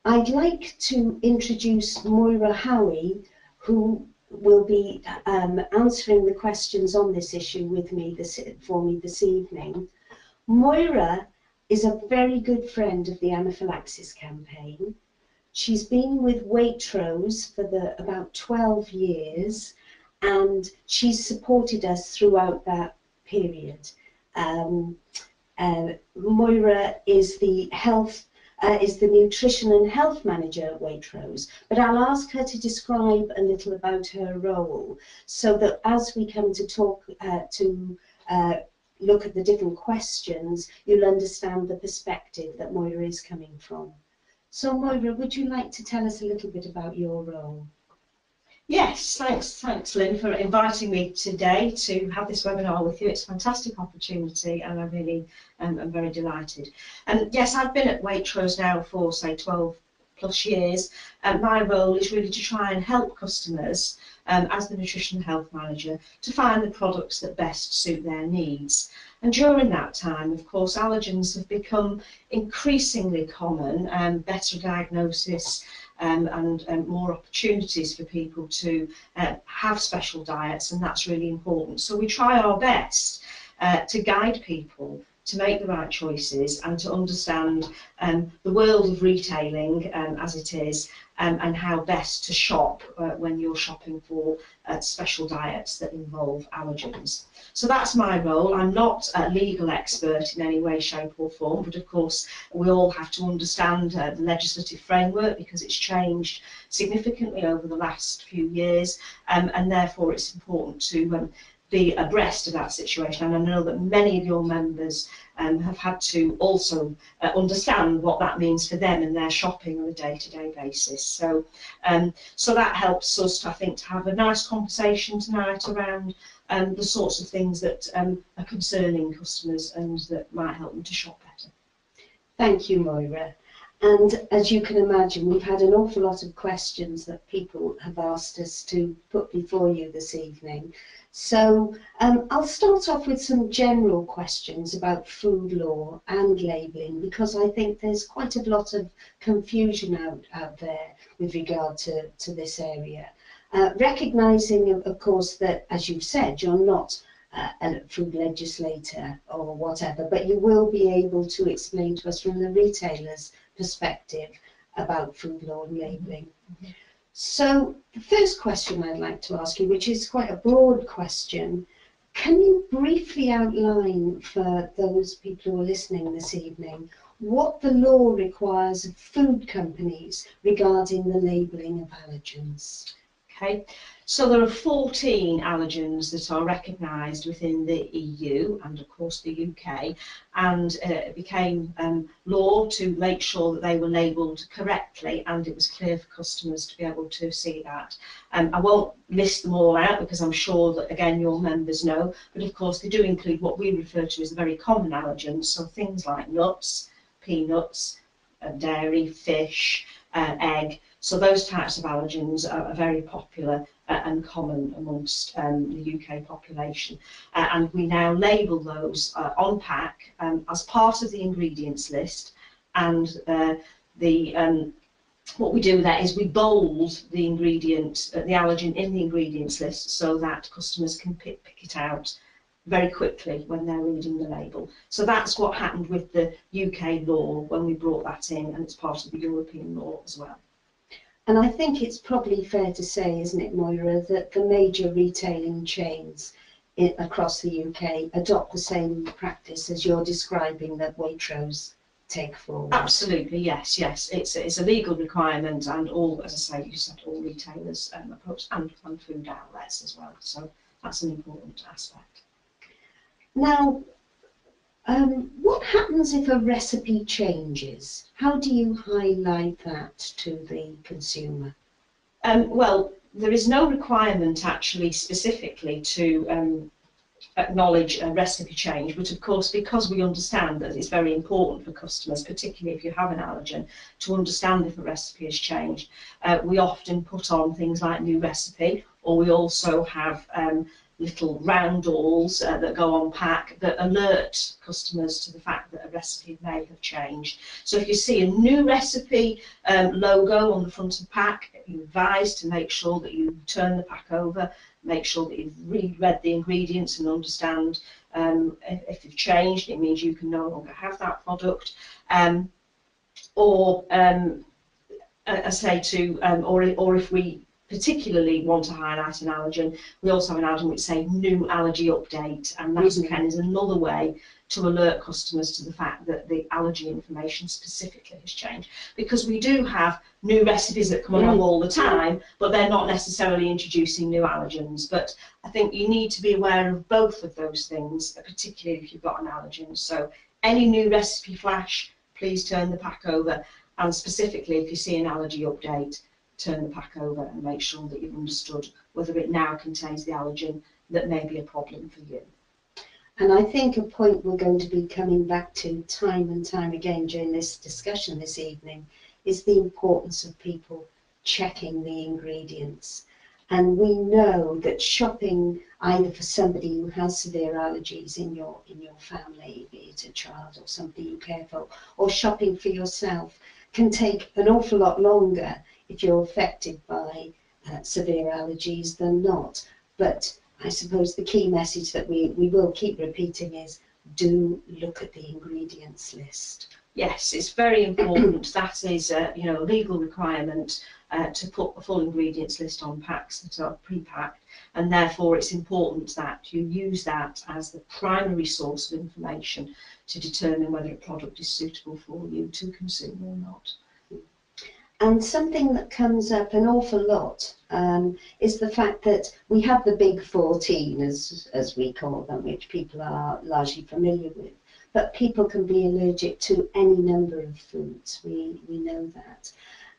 I'd like to introduce Moira Howie, who will be answering the questions on this issue with me for me this evening. Moira is a very good friend of the Anaphylaxis Campaign. She's been with Waitrose for about 12 years, and she's supported us throughout that period. Moira is the nutrition and health manager at Waitrose, but I'll ask her to describe a little about her role, so that as we come to talk look at the different questions, you'll understand the perspective that Moira is coming from. So Moira, would you like to tell us a little bit about your role? Yes, thanks Lynn for inviting me today to have this webinar with you. It's a fantastic opportunity and I really am very delighted. And yes, I've been at Waitrose now for say 12 plus years, and my role is really to try and help customers as the nutrition and health manager to find the products that best suit their needs. And during that time, of course, allergens have become increasingly common, better diagnosis and more opportunities for people to have special diets, and that's really important. So we try our best to guide people to make the right choices and to understand the world of retailing as it is, and how best to shop when you're shopping for special diets that involve allergens. So that's my role. I'm not a legal expert in any way, shape or form, but of course we all have to understand the legislative framework because it's changed significantly over the last few years, and therefore it's important to be abreast of that situation. And I know that many of your members have had to also understand what that means for them in their shopping on a day-to-day basis. So, so that helps us, I think, to have a nice conversation tonight around the sorts of things that are concerning customers and that might help them to shop better. Thank you, Moira. And as you can imagine, we've had an awful lot of questions that people have asked us to put before you this evening. So I'll start off with some general questions about food law and labelling, because I think there's quite a lot of confusion out there with regard to this area. Recognising, of course, that, as you've said, you're not a food legislator or whatever, but you will be able to explain to us from the retailer's perspective about food law and labelling. Mm-hmm. So the first question I'd like to ask you, which is quite a broad question, can you briefly outline for those people who are listening this evening what the law requires of food companies regarding the labelling of allergens? Okay, so there are 14 allergens that are recognised within the EU and of course the UK, and it became law to make sure that they were labelled correctly and it was clear for customers to be able to see that. I won't list them all out because I'm sure that again your members know, but of course they do include what we refer to as the very common allergens, so things like nuts, peanuts, dairy, fish, egg. So those types of allergens are very popular and common amongst the UK population. And we now label those on pack as part of the ingredients list. And what we do there is we bold the ingredient, the allergen in the ingredients list so that customers can pick it out very quickly when they're reading the label. So that's what happened with the UK law when we brought that in, and it's part of the European law as well. And I think it's probably fair to say, isn't it, Moira, that the major retailing chains across the UK adopt the same practice as you're describing that Waitrose take forward? Absolutely, yes, yes. It's a legal requirement, and all, as I say, you said, all retailers approach, and food outlets as well. So that's an important aspect. Now, what happens if a recipe changes? How do you highlight that to the consumer? Well, there is no requirement actually specifically to acknowledge a recipe change, but of course because we understand that it's very important for customers, particularly if you have an allergen, to understand if a recipe has changed, we often put on things like new recipe, or we also have little round dolls that go on pack that alert customers to the fact that a recipe may have changed. So if you see a new recipe logo on the front of the pack, you're advised to make sure that you turn the pack over, make sure that you've reread the ingredients and understand if they've changed. It means you can no longer have that product. Or I say to, or if we particularly want to highlight an allergen, we also have an allergen which say new allergy update, and that again is another way to alert customers to the fact that the allergy information specifically has changed. Because we do have new recipes that come along all the time, but they're not necessarily introducing new allergens. But I think you need to be aware of both of those things, particularly if you've got an allergen. So any new recipe flash, please turn the pack over, and specifically if you see an allergy update, turn the pack over and make sure that you've understood whether it now contains the allergen that may be a problem for you. And I think a point we're going to be coming back to time and time again during this discussion this evening is the importance of people checking the ingredients. And we know that shopping either for somebody who has severe allergies in your family, be it a child or somebody you care for, or shopping for yourself, can take an awful lot longer if you're affected by severe allergies than not. But I suppose the key message that we will keep repeating is do look at the ingredients list. Yes, it's very important. That is a legal requirement to put a full ingredients list on packs that are pre-packed, and therefore it's important that you use that as the primary source of information to determine whether a product is suitable for you to consume or not. And something that comes up an awful lot is the fact that we have the big 14, as we call them, which people are largely familiar with. But people can be allergic to any number of foods. We know that.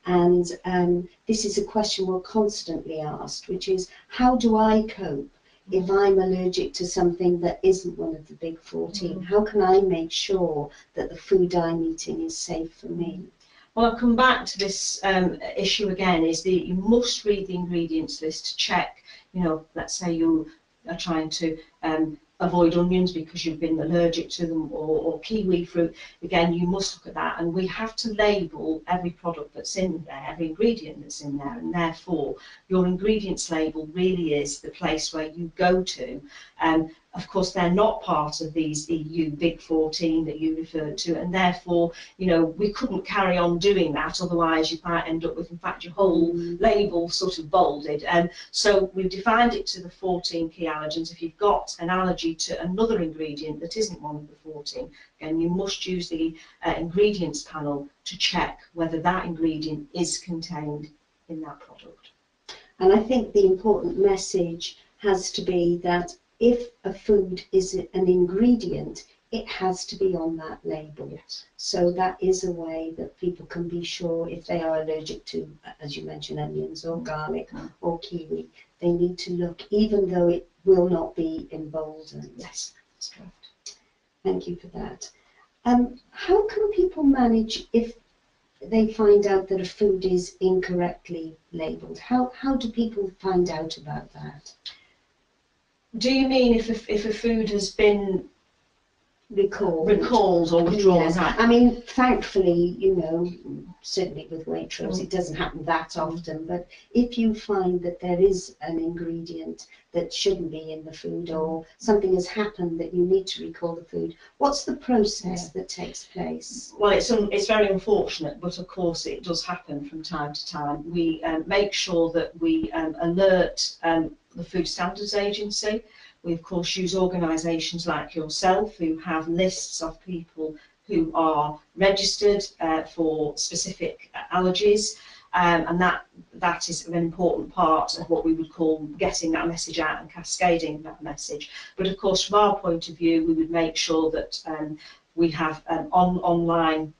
And this is a question we're constantly asked, which is, how do I cope if I'm allergic to something that isn't one of the big 14? How can I make sure that the food I'm eating is safe for me? Well, I'll come back to this issue again, is that you must read the ingredients list to check, let's say you are trying to avoid onions because you've been allergic to them, or kiwi fruit. Again, you must look at that, and we have to label every product that's in there, every ingredient that's in there, and therefore your ingredients label really is the place where you go to. Of course, they're not part of these EU Big 14 that you referred to, and therefore, we couldn't carry on doing that. Otherwise, you might end up with, in fact, your whole label sort of bolded. So we've defined it to the 14 key allergens. If you've got an allergy to another ingredient that isn't one of the 14, again, you must use the ingredients panel to check whether that ingredient is contained in that product. And I think the important message has to be that if a food is an ingredient, it has to be on that label. Yes. So that is a way that people can be sure if they are allergic to, as you mentioned, onions or garlic or kiwi, they need to look, even though it will not be emboldened. Yes, that's correct. Thank you for that. How can people manage if they find out that a food is incorrectly labelled? How do people find out about that? Do you mean if a food has been recalled or withdrawn? Yes. I mean, thankfully, certainly with Waitrose, it doesn't happen that often, but if you find that there is an ingredient that shouldn't be in the food, or something has happened that you need to recall the food, what's the process that takes place? Well, it's very unfortunate, but of course it does happen from time to time. We make sure that we alert the Food Standards Agency. We of course use organisations like yourself who have lists of people who are registered for specific allergies, and that is an important part of what we would call getting that message out and cascading that message. But of course, from our point of view, we would make sure that we have online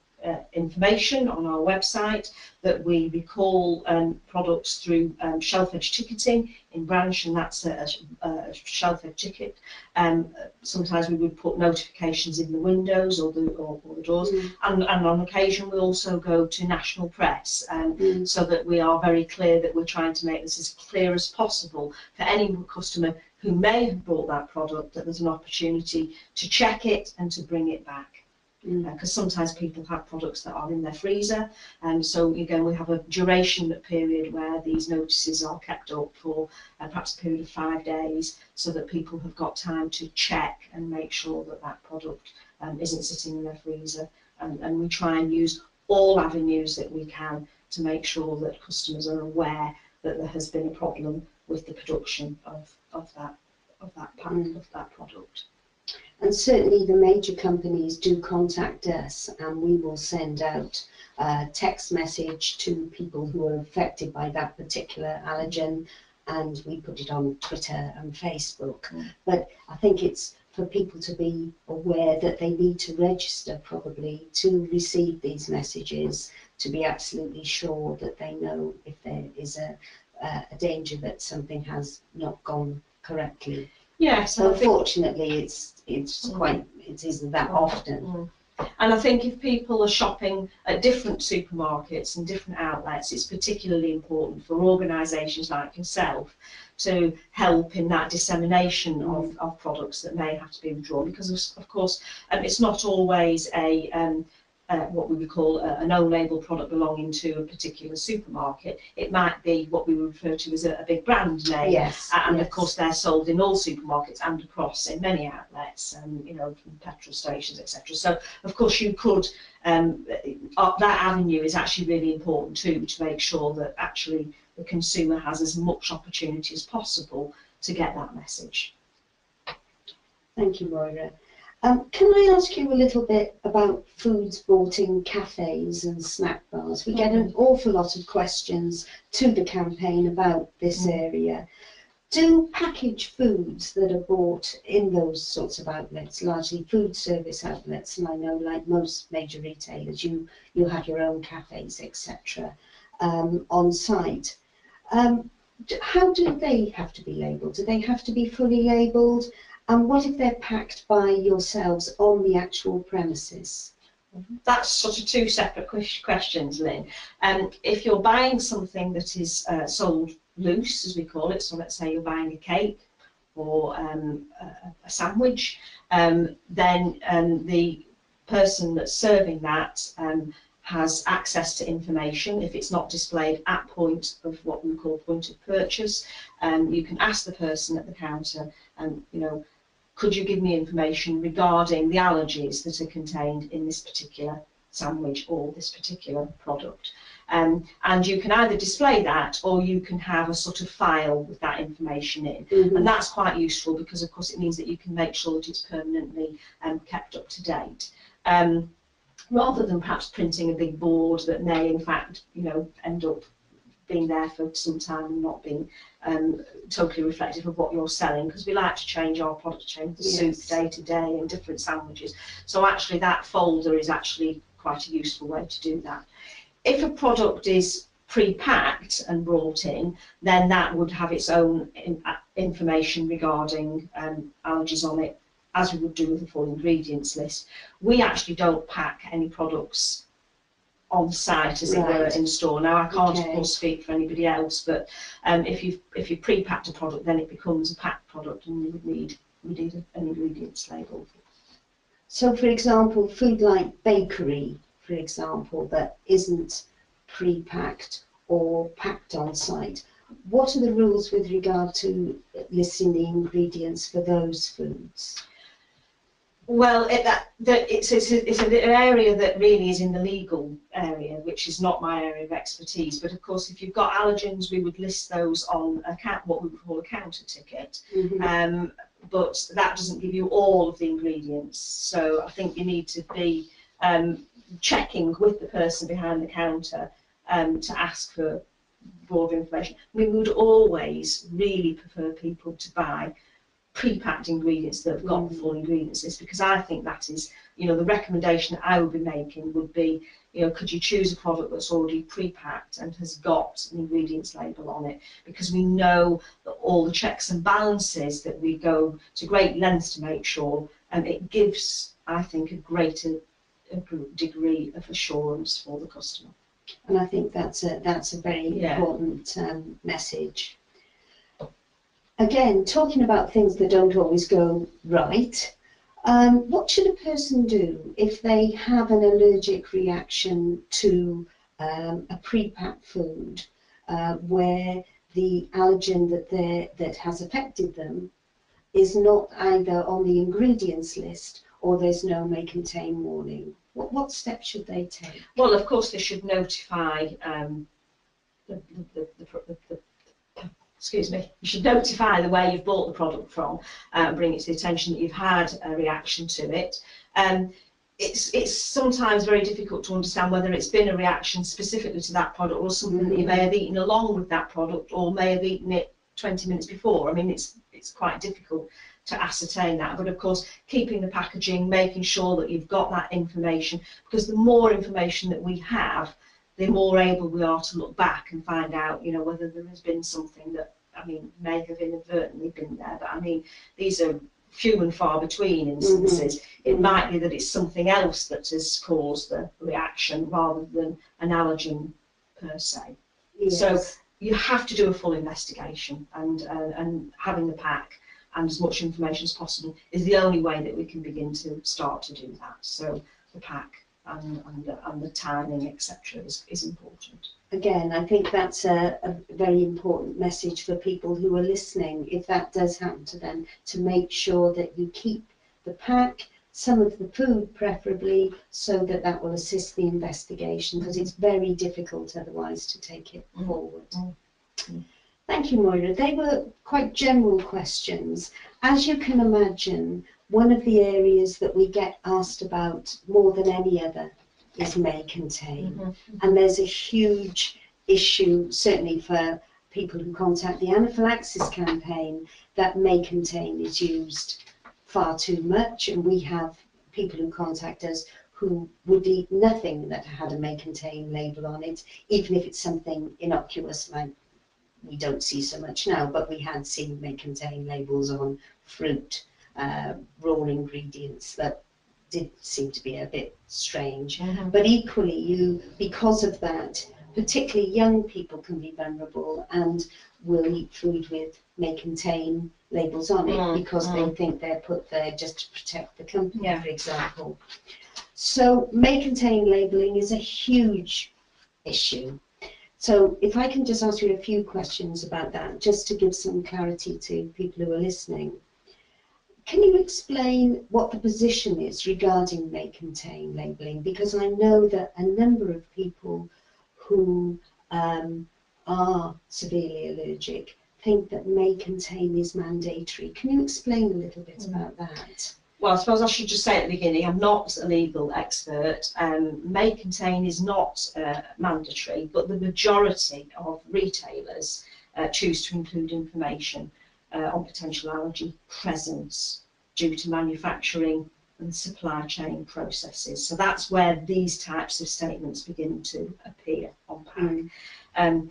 information on our website, that we recall products through shelf edge ticketing in branch, and that's a shelf edge ticket. Sometimes we would put notifications in the windows or the doors, and on occasion we also go to national press, so that we are very clear that we're trying to make this as clear as possible for any customer who may have bought that product, that there's an opportunity to check it and to bring it back. Because sometimes people have products that are in their freezer, and so again we have a duration period where these notices are kept up for perhaps a period of 5 days, so that people have got time to check and make sure that that product isn't sitting in their freezer, and we try and use all avenues that we can to make sure that customers are aware that there has been a problem with the production of that product. And certainly the major companies do contact us, and we will send out a text message to people who are affected by that particular allergen, and we put it on Twitter and Facebook. But I think it's for people to be aware that they need to register probably to receive these messages, to be absolutely sure that they know if there is a danger that something has not gone correctly. Yes, so unfortunately it isn't that often. And I think if people are shopping at different supermarkets and different outlets, it's particularly important for organisations like yourself to help in that dissemination of products that may have to be withdrawn, because of course it's not always a what we would call a no-label product belonging to a particular supermarket. It might be what we would refer to as a big brand name, and of course they're sold in all supermarkets and across in many outlets, you know, from petrol stations, etc. So of course you could, that avenue is actually really important too, to make sure that actually the consumer has as much opportunity as possible to get that message. Thank you, Moira. Can I ask you a little bit about foods bought in cafes and snack bars? We get an awful lot of questions to the campaign about this area. Do packaged foods that are bought in those sorts of outlets, largely food service outlets, and I know like most major retailers, you have your own cafes, etc., on site. How do they have to be labelled? Do they have to be fully labelled? And what if they're packed by yourselves on the actual premises? That's sort of two separate questions, Lynn. If you're buying something that is sold loose, as we call it, so let's say you're buying a cake or a sandwich, then the person that's serving that has access to information. If it's not displayed at point of what we call point of purchase, you can ask the person at the counter, and you know, could you give me information regarding the allergies that are contained in this particular sandwich or this particular product? And you can either display that, or you can have a sort of file with that information in. And that's quite useful, because of course it means that you can make sure that it's permanently kept up to date. Rather than perhaps printing a big board that may in fact, you know, end up being there for some time and not being totally reflective of what you're selling, because we like to change our product, change the soup day to day and different sandwiches. So actually that folder is actually quite a useful way to do that. If a product is pre-packed and brought in, then that would have its own information regarding allergies on it, as we would do with the full ingredients list. We actually don't pack any products on site, as it were, in store. Now I can't of course speak for anybody else, but if you pre-packed a product, then it becomes a packed product, and you would need an ingredients label. So for example, food like bakery, for example, that isn't pre-packed or packed on site, what are the rules with regard to listing the ingredients for those foods? Well, it's an area that really is in the legal area, which is not my area of expertise. But of course, if you've got allergens, we would list those on what we would call a counter ticket. But that doesn't give you all of the ingredients. So I think you need to be checking with the person behind the counter to ask for broader information. We would always really prefer people to buy pre-packed ingredients that have got the full ingredients list, because I think that is, you know, the recommendation that I would be making would be, you know, could you choose a product that's already pre-packed and has got an ingredients label on it, because we know that all the checks and balances that we go to great lengths to make sure, and it gives, I think, a greater degree of assurance for the customer. And I think that's a very important message. again, talking about things that don't always go right, what should a person do if they have an allergic reaction to a pre-packed food where the allergen that has affected them is not either on the ingredients list or there's no may contain warning? What steps should they take? Well, of course, they should notify the excuse me, you should notify the where you've bought the product from, bring it to the attention that you've had a reaction to it. It's sometimes very difficult to understand whether it's been a reaction specifically to that product or something that you may have eaten along with that product or may have eaten it 20 minutes before. I mean, it's quite difficult to ascertain that, but of course keeping the packaging, making sure that you've got that information, because the more information that we have, the more able we are to look back and find out, you know, whether there has been something that, I mean, may have inadvertently been there. But I mean, these are few and far between instances. It might be that it's something else that has caused the reaction rather than an allergen per se. Yes. So you have to do a full investigation, and having the pack and as much information as possible is the only way that we can begin to start to do that. So the pack and the timing, etc., is important. Again, I think that's a very important message for people who are listening, if that does happen to them, to make sure that you keep the pack, some of the food preferably, so that that will assist the investigation, because it's very difficult otherwise to take it forward. Thank you, Moira. They were quite general questions. As you can imagine, one of the areas that we get asked about more than any other is may contain. And there's a huge issue, certainly for people who contact the Anaphylaxis Campaign, that may contain is used far too much, and we have people who contact us who would eat nothing that had a may contain label on it, even if it's something innocuous like we don't see so much now, but we had seen may contain labels on fruit, raw ingredients that did seem to be a bit strange. But equally, because of that, particularly young people can be vulnerable and will eat food with may contain labels on it because they think they're put there just to protect the company, for example. So may contain labelling is a huge issue. So if I can just ask you a few questions about that, just to give some clarity to people who are listening. Can you explain what the position is regarding may contain labelling? Because I know that a number of people who are severely allergic think that may contain is mandatory. Can you explain a little bit about that? Well, I suppose I should just say at the beginning, I'm not a legal expert. May contain is not mandatory, but the majority of retailers choose to include information on potential allergy presence due to manufacturing and supply chain processes. So that's where these types of statements begin to appear on pack.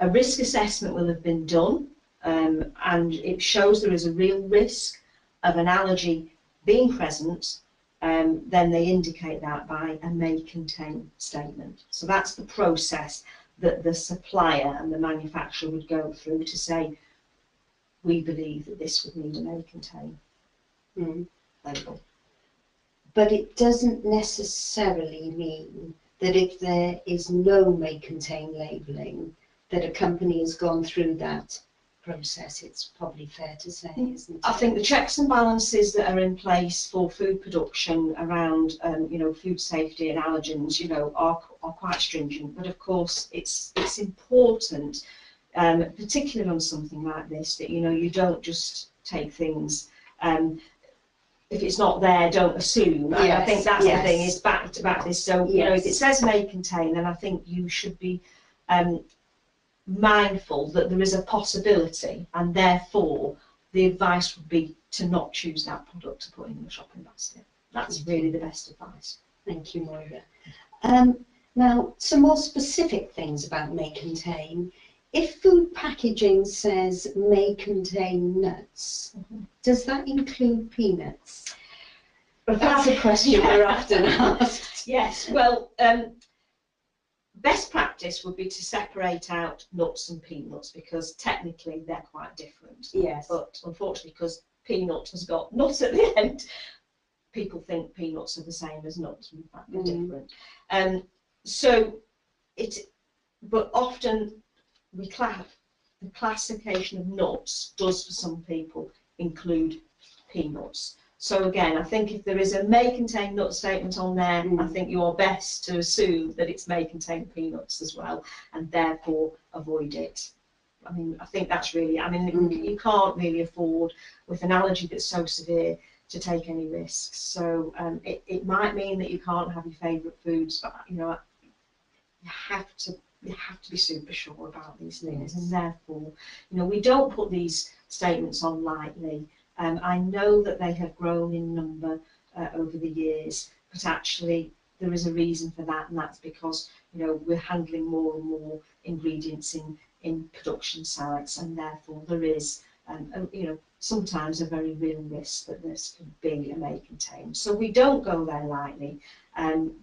A risk assessment will have been done, and it shows there is a real risk of an allergy being present, then they indicate that by a may contain statement. So that's the process that the supplier and the manufacturer would go through to say, we believe that this would need a may contain label. But it doesn't necessarily mean that if there is no may contain labelling, that a company has gone through that process. It's probably fair to say, isn't it? I think the checks and balances that are in place for food production around, food safety and allergens, are quite stringent. But of course, it's important, particularly on something like this, that you don't just take things. If it's not there, don't assume. And I think that's the thing, is back to back this. So if it says may contain, then I think you should be mindful that there is a possibility, and therefore the advice would be to not choose that product to put in your shopping basket. That's really the best advice. Thank you, Moira. Now, some more specific things about may contain. If food packaging says may contain nuts, does that include peanuts? That's a question we're often asked. Yes, well, best practice would be to separate out nuts and peanuts, because technically they're quite different. Yes. But unfortunately, because peanut has got nuts at the end, people think peanuts are the same as nuts, in fact they're different. But often the classification of nuts does for some people include peanuts. So again, I think if there is a may contain nut statement on there, I think you're best to assume that it may contain peanuts as well, and therefore avoid it. I mean, I think that's really, I mean, you can't really afford, with an allergy that's so severe, to take any risks. So it might mean that you can't have your favourite foods, but you know, you have to be super sure about these things, and therefore, you know, we don't put these statements on lightly. I know that they have grown in number over the years, but actually there is a reason for that, and that's because, you know, we're handling more and more ingredients in production sites, and therefore there is, you know, sometimes a very real risk that this could be a may contain. So we don't go there lightly,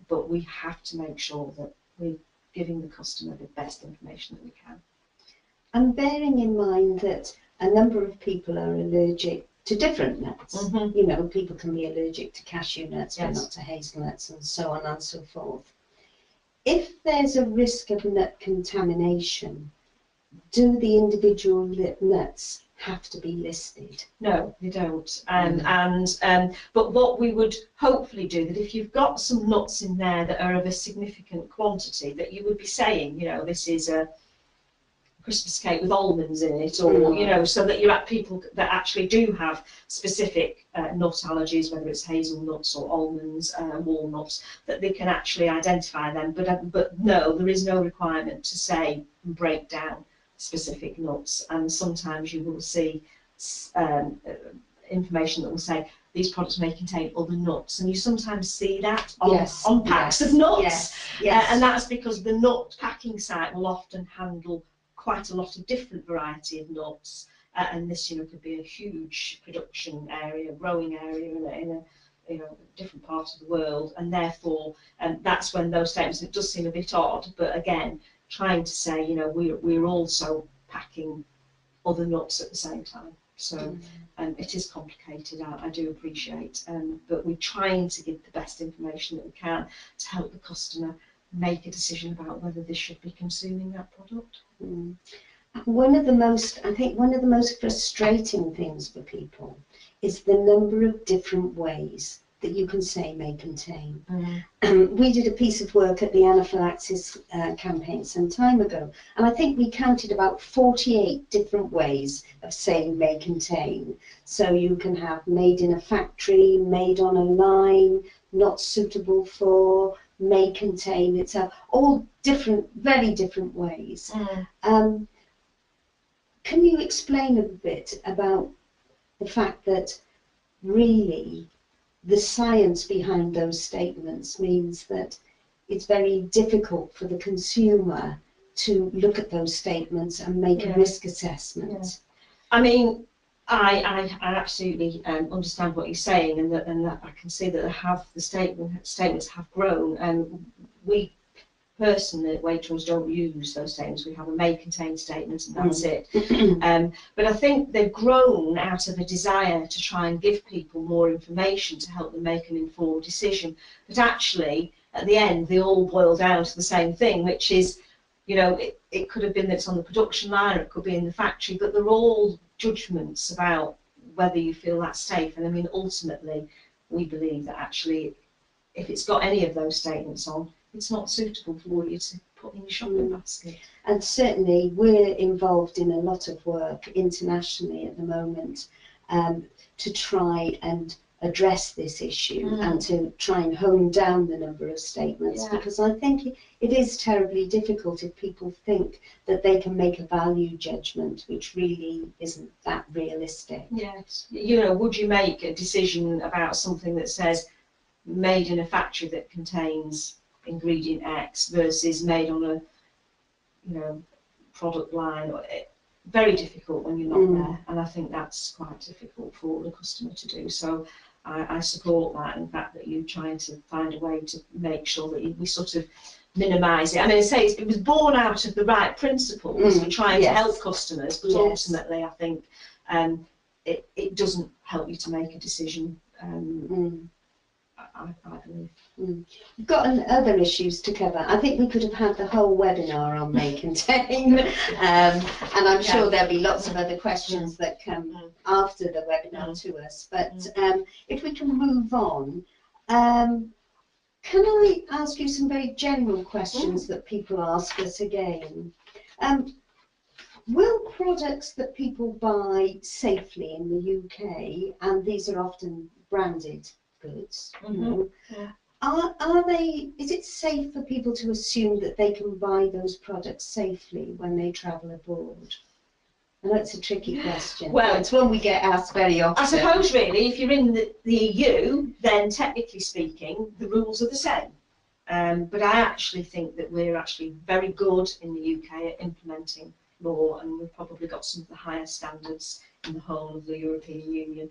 but we have to make sure that we're giving the customer the best information that we can. And bearing in mind that a number of people are allergic to different nuts. You know, people can be allergic to cashew nuts, but not to hazelnuts, and so on and so forth. If there's a risk of nut contamination, do the individual nuts have to be listed? No, they don't. But what we would hopefully do, that if you've got some nuts in there that are of a significant quantity, that you would be saying, you know, this is a Christmas cake with almonds in it, or you know, so that you're at people that actually do have specific nut allergies, whether it's hazelnuts or almonds, walnuts, that they can actually identify them. But no, there is no requirement to say and break down specific nuts. And sometimes you will see information that will say these products may contain other nuts, and you sometimes see that on packs of nuts. And that's because the nut packing site will often handle quite a lot of different variety of nuts, and this, you know, could be a huge production area, growing area in a you know, different part of the world, and therefore that's when those statements, it does seem a bit odd, but again, trying to say, you know, we're also packing other nuts at the same time. So it is complicated, I do appreciate, but we're trying to give the best information that we can to help the customer make a decision about whether they should be consuming that product. One of the most frustrating things for people is the number of different ways that you can say may contain. We did a piece of work at the Anaphylaxis Campaign some time ago, and I think we counted about 48 different ways of saying may contain. So you can have made in a factory, made on a line, not suitable for, may contain itself, all different, very different ways. Can you explain a bit about the fact that really the science behind those statements means that it's very difficult for the consumer to look at those statements and make a risk assessment? I mean, I absolutely understand what you're saying, and that I can see that the statements have grown, and we personally at Waitrose don't use those statements. We have a may contain statement, and that's it. But I think they've grown out of a desire to try and give people more information to help them make an informed decision. But actually, at the end, they all boil down to the same thing, which is, you know, it could have been that it's on the production line, or it could be in the factory, but they're all judgments about whether you feel that's safe. And I mean, ultimately, we believe that actually, if it's got any of those statements on, it's not suitable for you to put in your shopping basket. And certainly we're involved in a lot of work internationally at the moment to try and address this issue and to try and hone down the number of statements, because I think it is terribly difficult if people think that they can make a value judgment which really isn't that realistic. Yes. You know, would you make a decision about something that says made in a factory that contains ingredient X versus made on a, you know, product line? Very difficult when you're not there, and I think that's quite difficult for the customer to do. So I support that, and the fact that you're trying to find a way to make sure that we sort of minimise it. I mean, I say it was born out of the right principles for trying to help customers, but ultimately I think it doesn't help you to make a decision. I believe. We've got other issues to cover. I think we could have had the whole webinar on May Contain, and I'm sure there'll be lots of other questions that come after the webinar to us. But if we can move on, can I ask you some very general questions that people ask us again? Will products that people buy safely in the UK, and these are often branded goods, are they, is it safe for people to assume that they can buy those products safely when they travel abroad? I know it's a tricky question. Well, it's one we get asked very often. I suppose really, if you're in the EU, then technically speaking, the rules are the same. But I actually think that we're actually very good in the UK at implementing law, and we've probably got some of the highest standards in the whole of the European Union.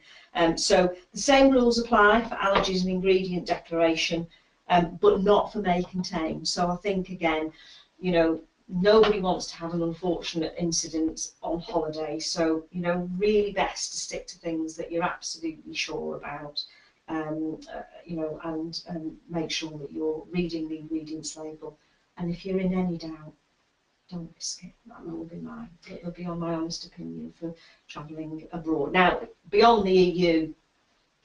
So the same rules apply for allergies and ingredient declaration, but not for may contain. So I think again, you know, nobody wants to have an unfortunate incident on holiday. So, you know, really best to stick to things that you're absolutely sure about, you know, and make sure that you're reading the ingredients label. And if you're in any doubt, don't risk it. That will be mine. It will be on my honest opinion for travelling abroad. Now, beyond the EU,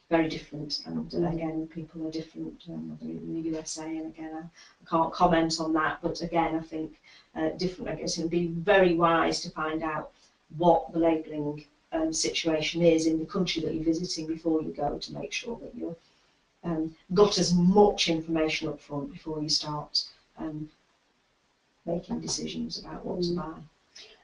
very different, and again, people are different in the USA, and again, I can't comment on that, but again, I think different. I guess it would be very wise to find out what the labelling situation is in the country that you're visiting before you go, to make sure that you've got as much information up front before you start making decisions about what to buy.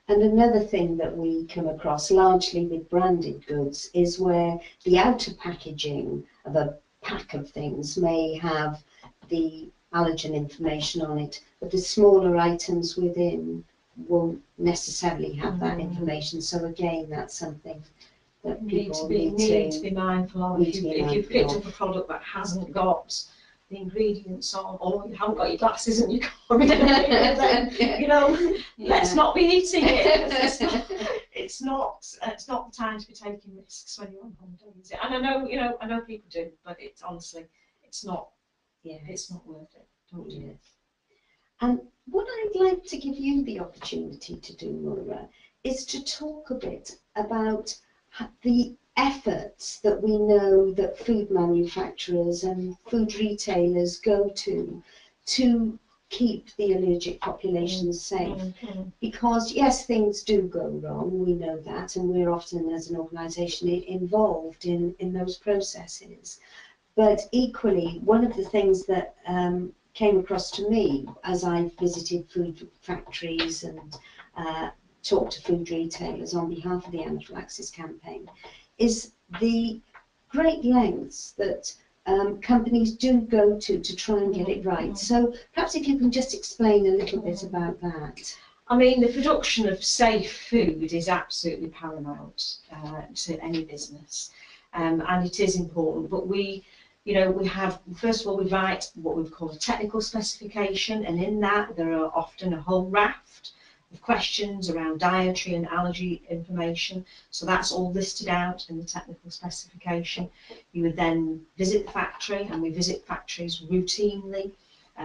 And another thing that we come across largely with branded goods is where the outer packaging of a pack of things may have the allergen information on it, but the smaller items within won't necessarily have that information. So again, that's something that people need to be mindful of. If you've picked up a product that hasn't got the ingredients on, or you haven't got your glasses and you can't read it, then, you know, let's not be eating it. It's not the time to be taking risks when you're on holidays. And I know, you know, I know people do, but it's honestly, it's not worth it. Don't do it. And what I'd like to give you the opportunity to do, Moira, is to talk a bit about the efforts that we know that food manufacturers and food retailers go to keep the allergic population safe. Because yes, things do go wrong, we know that, and we're often as an organisation involved in those processes. But equally, one of the things that came across to me as I visited food factories and talked to food retailers on behalf of the Anaphylaxis Campaign is the great lengths that companies do go to try and get it right. So perhaps if you can just explain a little bit about that. I mean, the production of safe food is absolutely paramount to any business, and it is important. But we have, first of all, we write what we've called a technical specification, and in that there are often a whole raft of questions around dietary and allergy information. So that's all listed out in the technical specification. You would then visit the factory, and we visit factories routinely.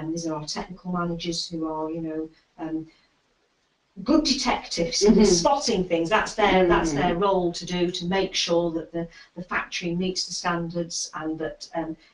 These are our technical managers who are, you know, good detectives in spotting things. That's their role to do, to make sure that the factory meets the standards, and that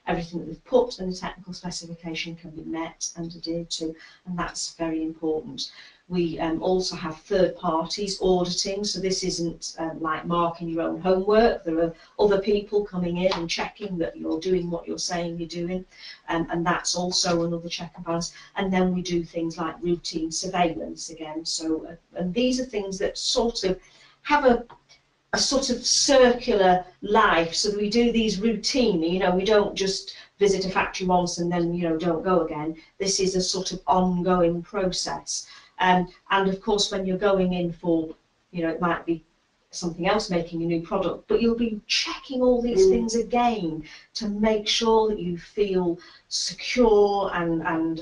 everything that we've put in the technical specification can be met and adhered to, and that's very important. We also have third parties auditing, so this isn't like marking your own homework. There are other people coming in and checking that you're doing what you're saying you're doing, and that's also another check and balance. And then we do things like routine surveillance again. So, and these are things that sort of have a sort of circular life. So we do these routinely. You know, we don't just visit a factory once and then, you know, don't go again. This is a sort of ongoing process. And of course, when you're going in for, you know, it might be something else, making a new product, but you'll be checking all these things again to make sure that you feel secure and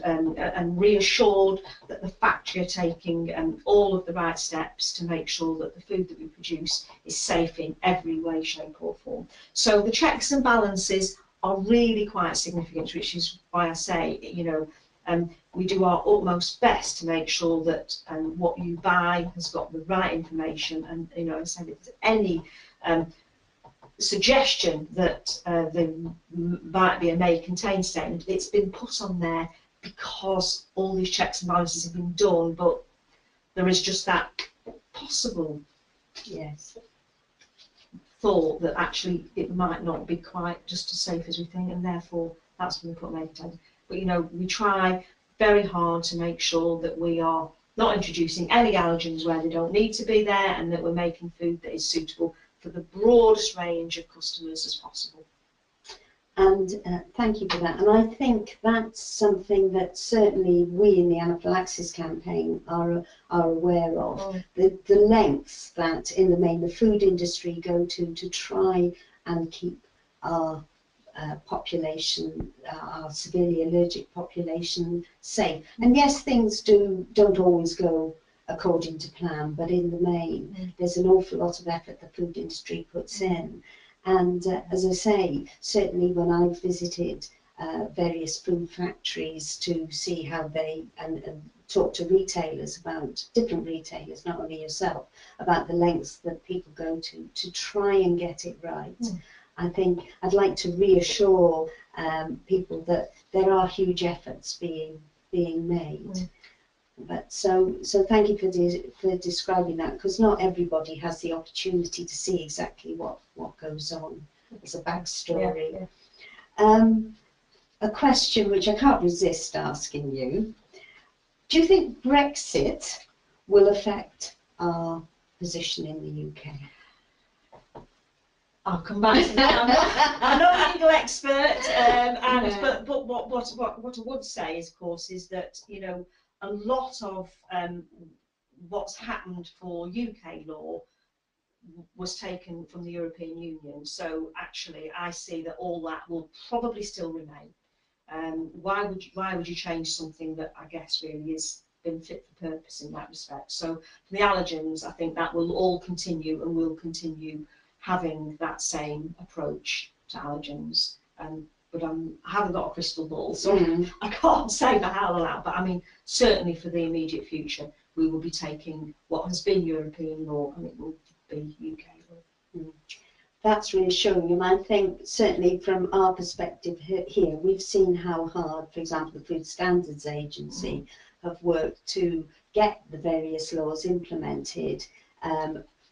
reassured that the factory are taking all of the right steps to make sure that the food that we produce is safe in every way, shape or form. So the checks and balances are really quite significant, which is why I say, you know, we do our utmost best to make sure that what you buy has got the right information, and you know, so if there's any suggestion that there might be a may contain statement, it's been put on there because all these checks and balances have been done, but there is just that possible thought that actually it might not be quite just as safe as we think, and therefore that's when we put may contain. But you know, we try very hard to make sure that we are not introducing any allergens where they don't need to be there, and that we're making food that is suitable for the broadest range of customers as possible. And thank you for that. And I think that's something that certainly we in the Anaphylaxis Campaign are aware of. The lengths that in the main the food industry go to try and keep our population, our severely allergic population, safe. And yes, things don't always go according to plan, but in the main, there's an awful lot of effort the food industry puts in. And as I say, certainly when I've visited various food factories to see how they and talk to retailers about, different retailers, not only yourself, about the lengths that people go to try and get it right. I think I'd like to reassure people that there are huge efforts being made. But so thank you for describing that, because not everybody has the opportunity to see exactly what goes on as a backstory. A question which I can't resist asking you: do you think Brexit will affect our position in the UK? I'll come back to that. I'm not a legal expert, but what I would say is, of course, is that, you know, a lot of what's happened for UK law was taken from the European Union. So actually, I see that all that will probably still remain. Why would you change something that I guess really is been fit for purpose in that respect? So for the allergens, I think that will all continue and will continue having that same approach to allergens. But I haven't got a crystal ball, so I can't say for how long. But I mean, certainly for the immediate future, we will be taking what has been European law, and it will be UK law. That's reassuring, and I think certainly from our perspective here, we've seen how hard, for example, the Food Standards Agency have worked to get the various laws implemented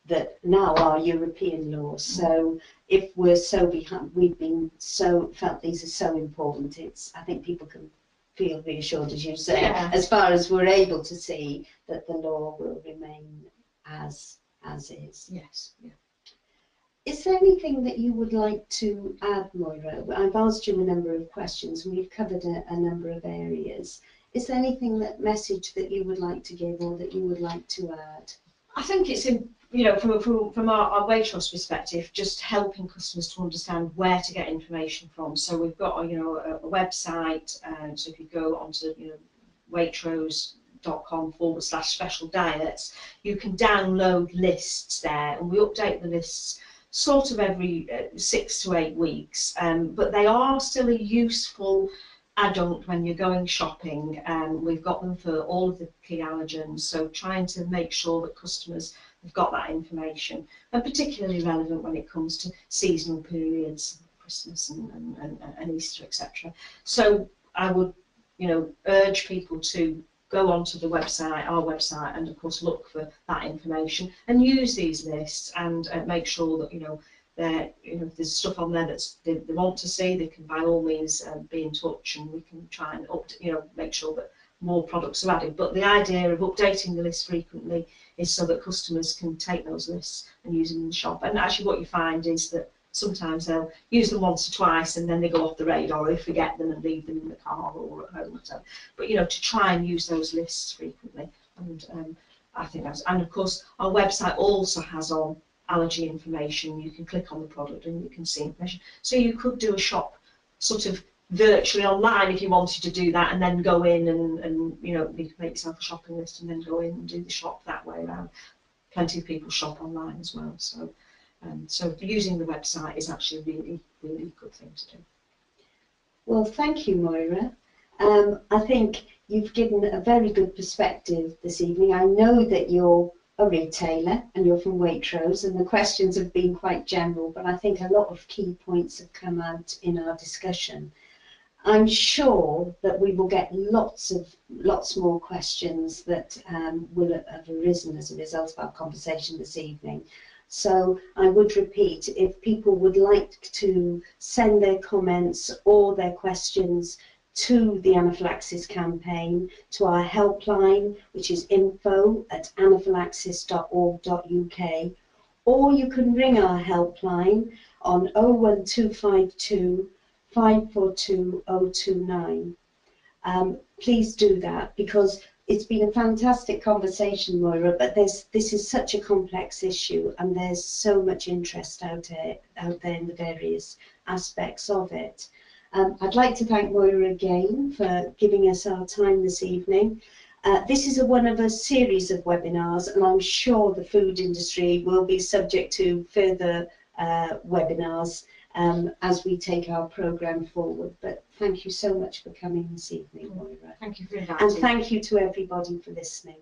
that now are European laws. So if we're so behind, we've been so felt these are so important. I think people can feel reassured, as you say, as far as we're able to see that the law will remain as is. Yes. Yeah. Is there anything that you would like to add, Moira? I've asked you a number of questions and we've covered a number of areas. Is there anything, that message that you would like to give or that you would like to add? I think it's, you know, from our Waitrose perspective, just helping customers to understand where to get information from. So we've got, you know, a website, so if you go onto, you know, waitrose.com/special diets, you can download lists there, and we update the lists sort of every 6 to 8 weeks, but they are still a useful adjunct when you're going shopping. We've got them for all of the key allergens, so trying to make sure that customers have got that information, and particularly relevant when it comes to seasonal periods, Christmas and Easter, etc. So I would, you know, urge people to go onto the website, our website, and of course look for that information and use these lists, and make sure that, you know, if there's stuff on there that they want to see, they can by all means be in touch, and we can try and make sure that more products are added. But the idea of updating the list frequently is so that customers can take those lists and use them in the shop. And actually what you find is that sometimes they'll use them once or twice and then they go off the radar, or they forget them and leave them in the car or at home or so. But, you know, to try and use those lists frequently. And I think that's, and of course our website also has on allergy information. You can click on the product and you can see information. So you could do a shop sort of virtually online if you wanted to do that, and then go in and you know, you can make yourself a shopping list and then go in and do the shop that way around. Plenty of people shop online as well, so so using the website is actually a really, really good thing to do. Well, thank you, Moira. I think you've given a very good perspective this evening. I know that you're a retailer and you're from Waitrose, and the questions have been quite general, but I think a lot of key points have come out in our discussion. I'm sure that we will get lots more questions that will have arisen as a result of our conversation this evening. So I would repeat, if people would like to send their comments or their questions to the Anaphylaxis Campaign, to our helpline, which is info@anaphylaxis.org.uk, or you can ring our helpline on 01252 542 029. Please do that, because it's been a fantastic conversation, Moira, but this is such a complex issue and there's so much interest out there in the various aspects of it. I'd like to thank Moira again for giving us our time this evening. This is one of a series of webinars, and I'm sure the food industry will be subject to further webinars as we take our programme forward. But thank you so much for coming this evening, Moira. Thank you for inviting me. And thank you to everybody for listening.